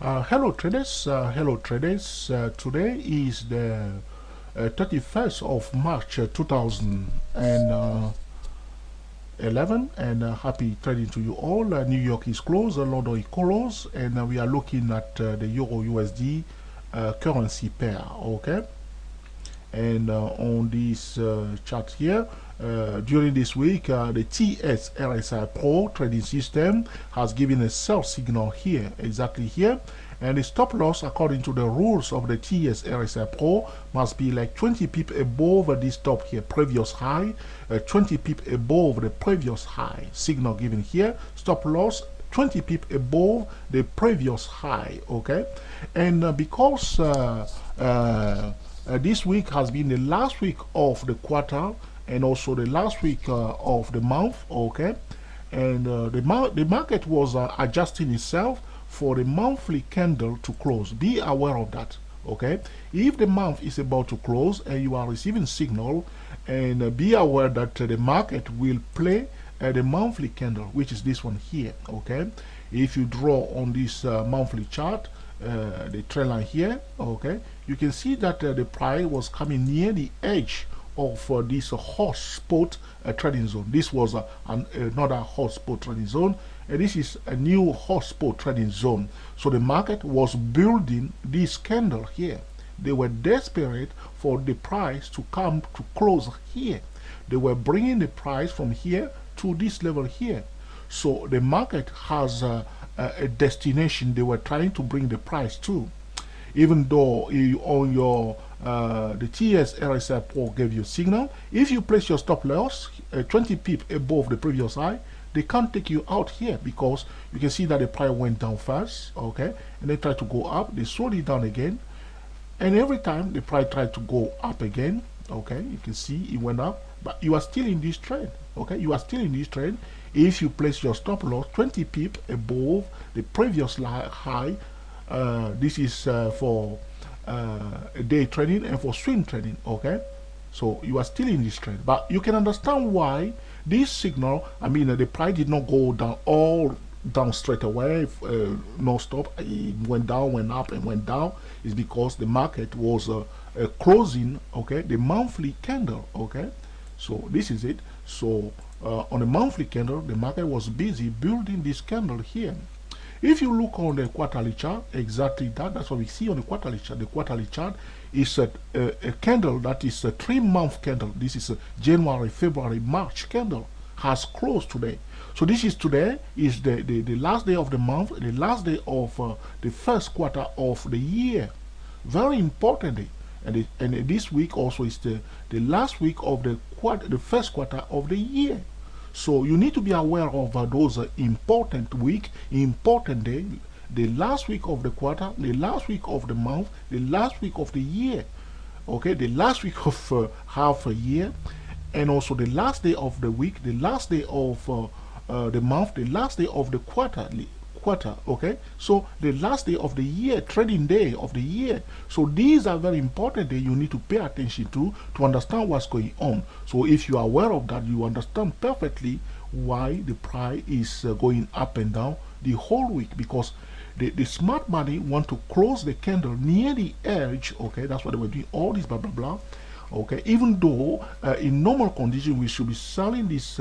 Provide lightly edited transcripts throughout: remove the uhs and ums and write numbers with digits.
Hello traders. Today is the 31st of March 2011, and happy trading to you all. New York is closed, London is closed, and we are looking at the Euro USD currency pair. Okay, and on this chart here, during this week, the TS RSI Pro trading system has given a sell signal here, exactly here. And the stop loss, according to the rules of the TS RSI Pro, must be like 20 pip above this top here, previous high, 20 pip above the previous high. Signal given here, stop loss 20 pip above the previous high. Okay, and because this week has been the last week of the quarter and also the last week of the month. Okay, and the market was adjusting itself for the monthly candle to close. Be aware of that. Okay, if the month is about to close and you are receiving signal, and be aware that the market will play the monthly candle, which is this one here. Okay, if you draw on this monthly chart, the trend line here, okay, you can see that the price was coming near the edge of this hot spot trading zone. This was another hot spot trading zone, and this is a new hot spot trading zone. So the market was building this candle here. They were desperate for the price to come to close here. They were bringing the price from here to this level here. So the market has a destination they were trying to bring the price to. Even though on your the TS RSI Pro gave you signal, if you place your stop loss 20 pip above the previous high, they can't take you out here because you can see that the price went down first, okay, and they try to go up, they slowed it down again, and every time the price tried to go up again, okay, you can see it went up, but you are still in this trend. Okay, you are still in this trend if you place your stop loss 20 pip above the previous high. This is for day trading and for swing trading. Okay, so you are still in this trend, but you can understand why this signal, I mean the price did not go down all down straight away, no stop. It went down, went up, and went down. Is because the market was closing, okay, the monthly candle. Okay, so this is it. So on the monthly candle, the market was busy building this candle here. If you look on the quarterly chart, exactly that's what we see on the quarterly chart. The quarterly chart is a candle that is a 3-month candle. This is a January, February, March candle has closed today. So this is today is the last day of the month, the last day of the first quarter of the year. Very important day. And this week also is the last week of the first quarter of the year. So you need to be aware of those important week, important day, the last week of the quarter, the last week of the month, the last week of the year. Okay, the last week of half a year, and also the last day of the week, the last day of the month, the last day of the quarter. Okay, so the last day of the year, trading day of the year. So these are very important that you need to pay attention to understand what's going on. So if you are aware of that, you understand perfectly why the price is going up and down the whole week, because the smart money want to close the candle near the edge. Okay, that's why they were doing all this blah blah blah. Okay, even though in normal condition we should be selling this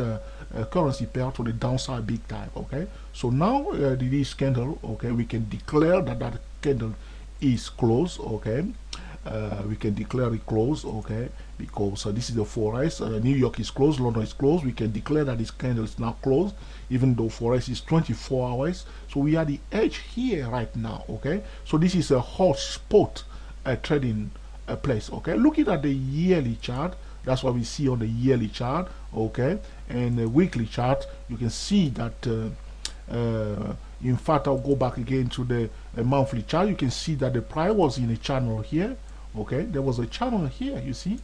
currency pair to the downside big time. Okay, so now this candle, okay, we can declare that that candle is closed. Okay, we can declare it closed. Okay, because this is the Forex. New York is closed, London is closed. We can declare that this candle is now closed, even though Forex is 24 hours. So we are the edge here right now. Okay, so this is a hot spot trading place. Okay, looking at the yearly chart, that's what we see on the yearly chart. Okay, and the weekly chart, you can see that in fact, I'll go back again to the monthly chart. You can see that the price was in a channel here. Okay, there was a channel here, you see,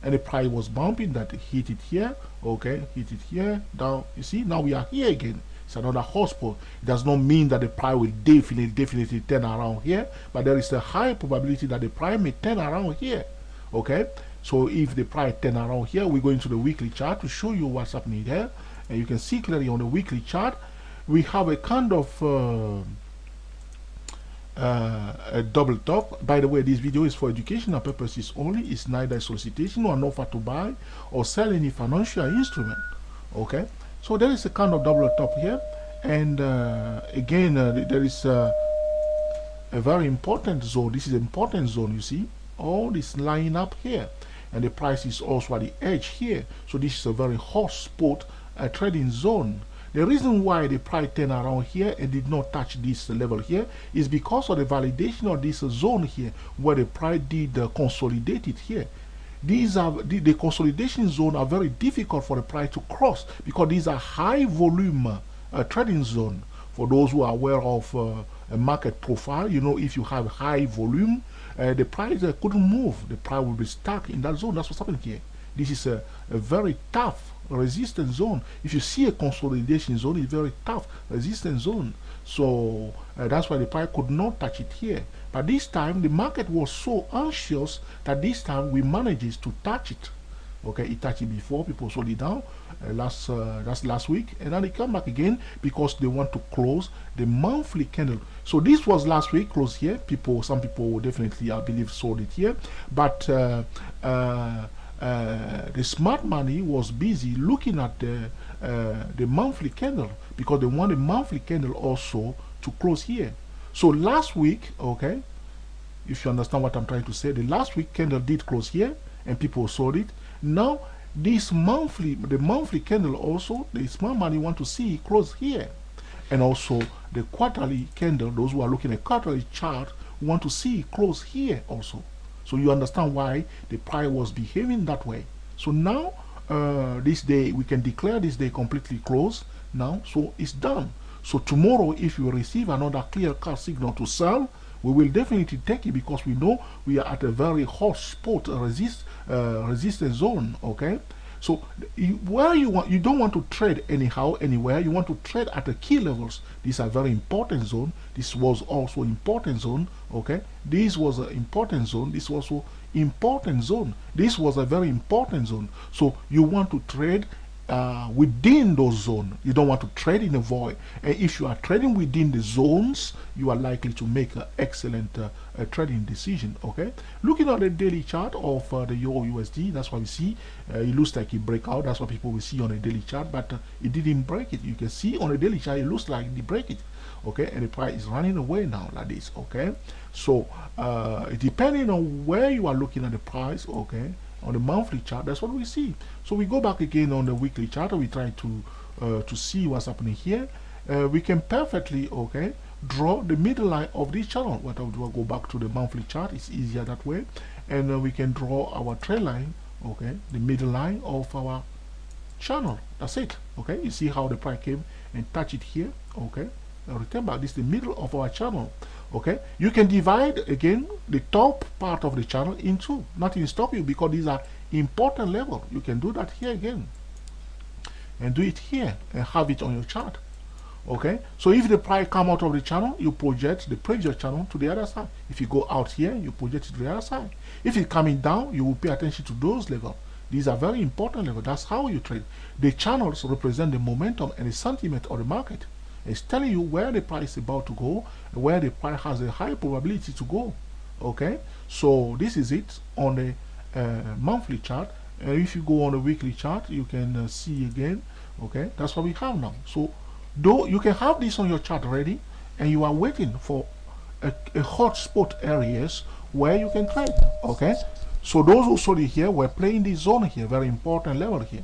and the price was bumping, that hit it here. Okay, hit it here, down. You see, now we are here again. It's another hot spot. It does not mean that the price will definitely turn around here, but there is a high probability that the price may turn around here. Okay, so if the price turn around here, we go into the weekly chart to show you what's happening here, and you can see clearly on the weekly chart we have a kind of a double top. By the way, this video is for educational purposes only. It's neither a solicitation or an offer to buy or sell any financial instrument. Okay, so there is a kind of double top here, and again there is a very important zone. This is an important zone. You see all this line up here, and the price is also at the edge here. So this is a very hot spot trading zone. The reason why the price turned around here and did not touch this level here is because of the validation of this zone here, where the price did consolidate it here. These are the consolidation zone are very difficult for the price to cross, because these are high volume trading zone. For those who are aware of a market profile, you know, if you have high volume, the price couldn't move. The price will be stuck in that zone. That's what's happening here. This is a very tough resistance zone. If you see a consolidation zone, it's very tough resistance zone. So that's why the price could not touch it here. But this time the market was so anxious that this time we managed to touch it. Okay, it touched it before, people sold it down that's last week, and then they come back again because they want to close the monthly candle. So this was last week, closed here. Some people definitely, I believe, sold it here, but the smart money was busy looking at the monthly candle, because they want the monthly candle also to close here. So last week, okay, if you understand what I'm trying to say, the last week candle did close here and people sold it. Now this the monthly candle also, the smart money want to see close here, and also the quarterly candle, those who are looking at quarterly chart want to see close here also. So you understand why the price was behaving that way. So now this day, we can declare this day completely closed now, so it's done. So tomorrow, if you receive another clear cut signal to sell, we will definitely take it, because we know we are at a very hot spot resistance zone. Okay, so you don't want to trade anyhow, anywhere. You want to trade at the key levels. These are very important zone. This was also important zone. Okay, this was an important zone. This was also important zone. This was a very important zone. So you want to trade within those zones. You don't want to trade in a void. And if you are trading within the zones, you are likely to make an excellent trading decision. Okay, looking at the daily chart of the EURUSD, that's what we see. It looks like it break out. That's what people will see on a daily chart, but it didn't break it. You can see on a daily chart it looks like it break it. Okay, and the price is running away now like this. Okay, so depending on where you are looking at the price, okay, on the monthly chart, that's what we see. So we go back again on the weekly chart, and we try to see what's happening here. We can perfectly, okay, draw the middle line of this channel. What I'll do, I'll go back to the monthly chart. It's easier that way, and we can draw our trend line, okay, the middle line of our channel. That's it. Okay, you see how the price came and touch it here. Okay, now return back. This is the middle of our channel. Okay, you can divide again the top part of the channel into. Nothing stop you, because these are important level. You can do that here again and do it here and have it on your chart. Okay, so if the price come out of the channel, you project the previous channel to the other side. If you go out here, you project it to the other side. If it's coming down, you will pay attention to those levels. These are very important levels. That's how you trade. The channels represent the momentum and the sentiment of the market. It's telling you where the price is about to go, and where the price has a high probability to go. Okay, so this is it on the monthly chart. If you go on the weekly chart, you can see again. Okay, that's what we have now. So though you can have this on your chart ready, and you are waiting for a hot spot areas where you can trade. Okay, so those who sold it here were playing this zone here, very important level here.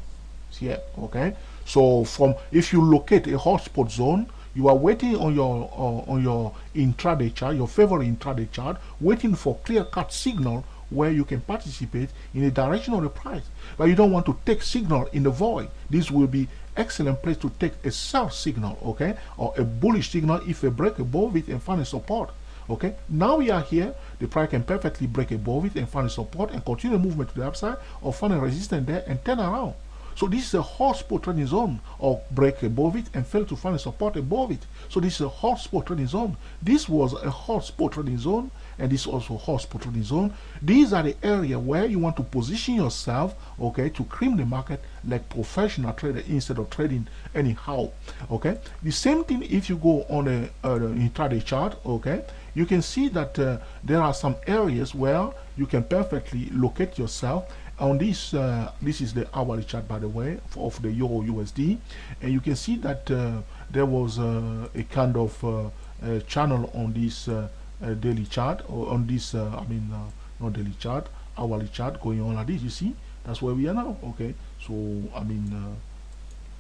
Here, okay. So if you locate a hotspot zone, you are waiting on your intraday chart, your favorite intraday chart, waiting for clear-cut signal where you can participate in the direction of the price. But you don't want to take signal in the void. This will be excellent place to take a sell signal, okay, or a bullish signal if a break above it and find a support. Okay, now we are here. The price can perfectly break above it and find a support and continue movement to the upside, or find a resistance there and turn around. So this is a hot spot trading zone, or break above it and fail to find a support above it. So this is a hot spot trading zone. This was a hot spot trading zone, and this is also a hot spot trading zone. These are the area where you want to position yourself, okay, to cream the market like professional trader instead of trading anyhow. Okay, the same thing if you go on a intraday chart. Okay, you can see that there are some areas where you can perfectly locate yourself on this. This is the hourly chart, by the way, of the Euro USD, and you can see that there was a kind of channel on this daily chart, or on this not daily chart, hourly chart, going on like this. You see, that's where we are now. Okay, so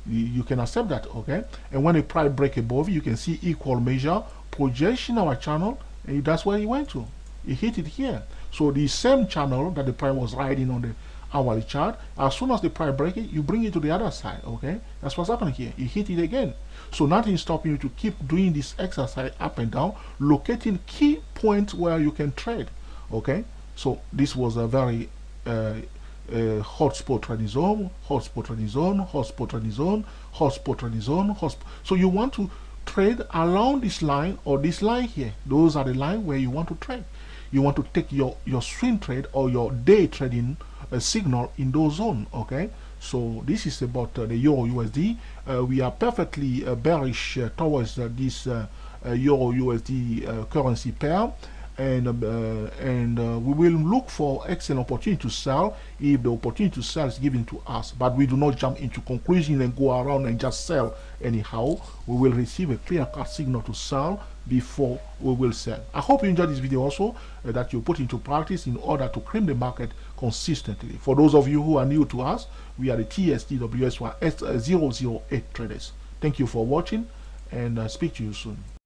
you can accept that. Okay, and when a price break above, you can see equal measure projection our channel, and that's where he went to. He hit it here. So the same channel that the price was riding on the hourly chart, as soon as the price break it, you bring it to the other side. Okay, that's what's happening here. You hit it again. So nothing is stopping you to keep doing this exercise up and down, locating key points where you can trade. Okay, so this was a very hotspot trading zone, hotspot trading zone, hotspot trading zone, hotspot trading zone, hotspot. So you want to trade along this line or this line here. Those are the line where you want to trade. You want to take your swing trade or your day trading signal in those zones. Okay, so this is about the Euro USD. We are perfectly bearish towards this Euro USD currency pair, and we will look for excellent opportunity to sell if the opportunity to sell is given to us. But we do not jump into conclusion and go around and just sell anyhow. We will receive a clear-cut signal to sell before we will sell. I hope you enjoyed this video also, that you put into practice in order to cream the market consistently. For those of you who are new to us, we are the TSTWSY 008 traders. Thank you for watching, and speak to you soon.